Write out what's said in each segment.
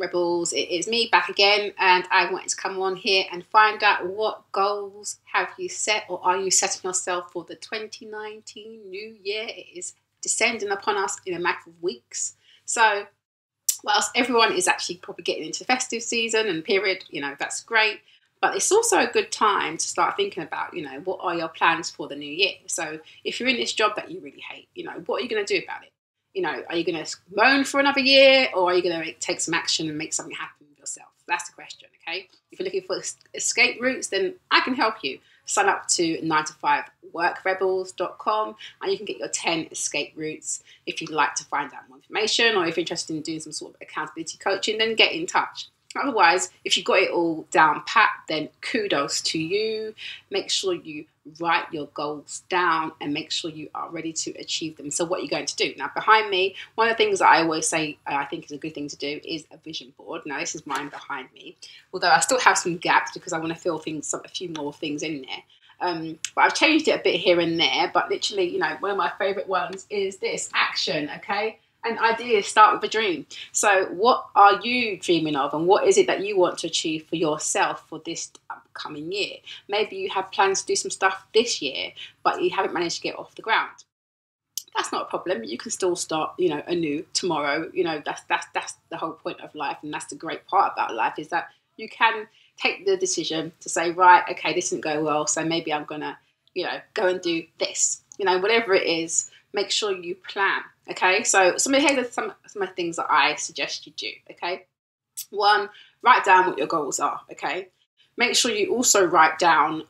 Rebels. It is me back again, and I wanted to come on here and find out what goals have you set, or are you setting yourself for the 2019 new year? It is descending upon us in a matter of weeks. So whilst everyone is actually probably getting into festive season and period, that's great. But it's also a good time to start thinking about, what are your plans for the new year? So if you're in this job that you really hate, what are you going to do about it? Are you going to moan for another year, or are you going to take some action and make something happen with yourself? That's the question, okay? If you're looking for escape routes, then I can help you. Sign up to 9to5workrebels.com and you can get your 10 escape routes. If you'd like to find out more information, or if you're interested in doing some sort of accountability coaching, then get in touch. Otherwise, if you've got it all down pat, then kudos to you. Make sure you write your goals down and make sure you are ready to achieve them. So what are you going to do? Now, behind me, one of the things that I always say I think is a good thing to do is a vision board. Now, this is mine behind me, although I still have some gaps because I want to fill a few more things in there. But I've changed it a bit here and there. But literally, one of my favourite ones is this: action, okay? And ideas start with a dream. So what are you dreaming of, and what is it that you want to achieve for yourself for this upcoming year? Maybe you have plans to do some stuff this year, but you haven't managed to get off the ground. That's not a problem. You can still start, anew tomorrow. That's the whole point of life, and that's the great part about life, is that you can take the decision to say, right, okay, this didn't go well, so maybe I'm gonna, go and do this. Whatever it is, make sure you plan. Okay, so here are some of the things that I suggest you do. Okay, 1, write down what your goals are. Okay, make sure you also write down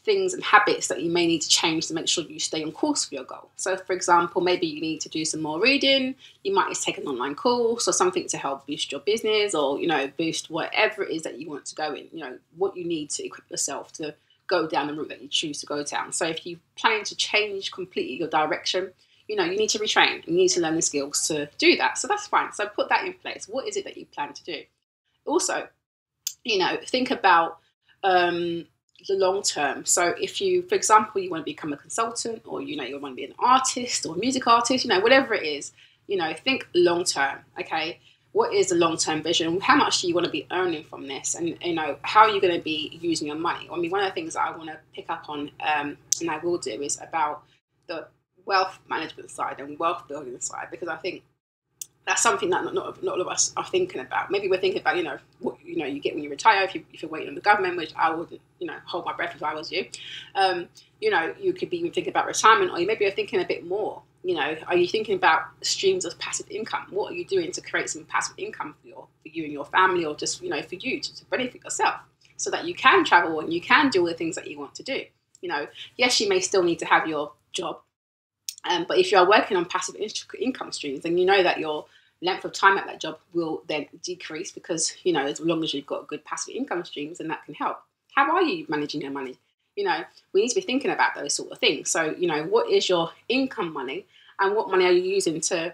things and habits that you may need to change to make sure you stay on course for your goal. So, for example, maybe you need to do some more reading. You might need to take an online course or something to help boost your business, or boost whatever it is that you want to go in. What you need to equip yourself to go down the route that you choose to go down. So, if you're planning to change completely your direction, you need to retrain. You need to learn the skills to do that. So that's fine. So put that in place. What is it that you plan to do? Also, think about the long term. So if you, for example, you want to become a consultant, or, you want to be an artist or a music artist, whatever it is, think long term. Okay. What is the long-term vision? How much do you want to be earning from this? And, how are you going to be using your money? I mean, one of the things that I want to pick up on, and I will do, is about the wealth management side and wealth building side, because I think that's something that not all of us are thinking about. Maybe we're thinking about, what you get when you retire, if you're waiting on the government, which I wouldn't, hold my breath if I was you. You could be even thinking about retirement, or maybe you're thinking a bit more. Are you thinking about streams of passive income? What are you doing to create some passive income for you and your family, or just, for you to benefit yourself, so that you can travel and you can do all the things that you want to do? Yes, you may still need to have your job, but if you are working on passive income streams, then you know that your length of time at that job will then decrease, because, as long as you've got good passive income streams, then that can help. How are you managing your money? We need to be thinking about those sort of things. So, what is your income money, and what money are you using to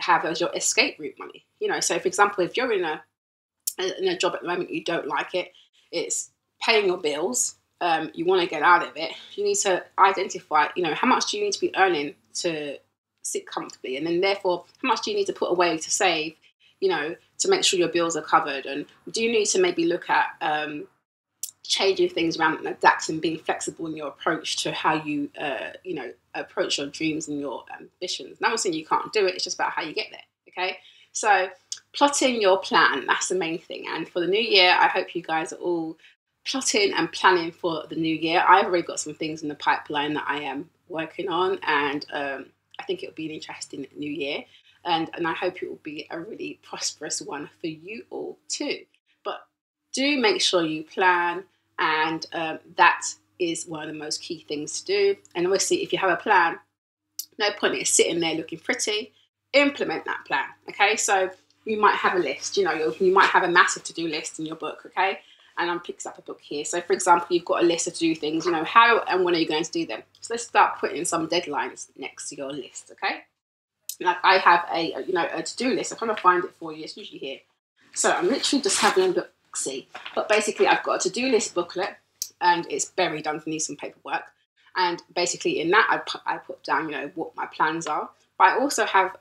have as your escape route money? So for example, if you're in a job at the moment, you don't like it, it's paying your bills, you want to get out of it, you need to identify, how much do you need to be earning to sit comfortably, and then therefore how much do you need to put away to save, to make sure your bills are covered, and do you need to maybe look at changing things around and adapting, being flexible in your approach to how you approach your dreams and your ambitions. Now, I'm saying you can't do it, it's just about how you get there. Okay, so plotting your plan, that's the main thing. And for the new year, I hope you guys are all plotting and planning for the new year. I've already got some things in the pipeline that I am working on, and I think it'll be an interesting new year, and I hope it will be a really prosperous one for you all too. But do make sure you plan, and that is one of the most key things to do. And obviously, if you have a plan, no point in sitting there looking pretty. Implement that plan. Okay, so you might have a list. You might have a massive to-do list in your book. Okay, and I'm picking up a book here. So for example, you've got a list of to-do things. How and when are you going to do them? So let's start putting some deadlines next to your list. Okay, like I have a to-do list. I'm trying to find it for you. It's usually here. So I'm literally just having a look. See, but basically I've got a to-do list booklet, and it's buried underneath some paperwork, and basically in that I put down what my plans are, but I also have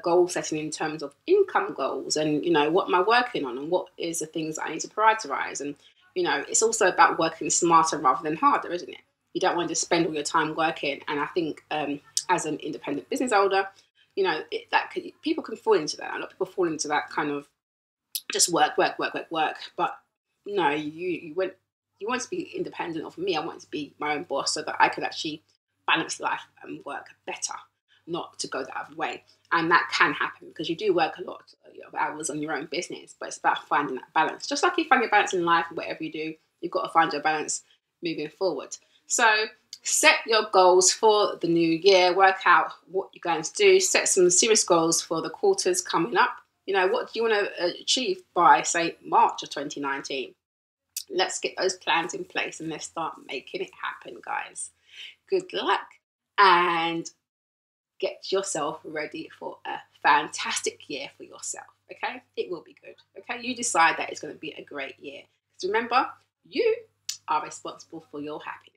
goal setting in terms of income goals, and what am I working on, and what is the things that I need to prioritize. And it's also about working smarter rather than harder, isn't it? You don't want to spend all your time working. And I think as an independent business owner, people can fall into that. A lot of people fall into that kind of just work, work, work, work, work. But no, you want to be independent. Or for me, I want to be my own boss so that I could actually balance life and work better, not to go the other way. And that can happen because you do work a lot of hours on your own business, but it's about finding that balance. Just like you find your balance in life, whatever you do, you've got to find your balance moving forward. So set your goals for the new year, work out what you're going to do, set some serious goals for the quarters coming up. What do you want to achieve by, say, March of 2019? Let's get those plans in place and let's start making it happen, guys. Good luck and get yourself ready for a fantastic year for yourself, okay? It will be good, okay? You decide that it's going to be a great year. Because remember, you are responsible for your happiness.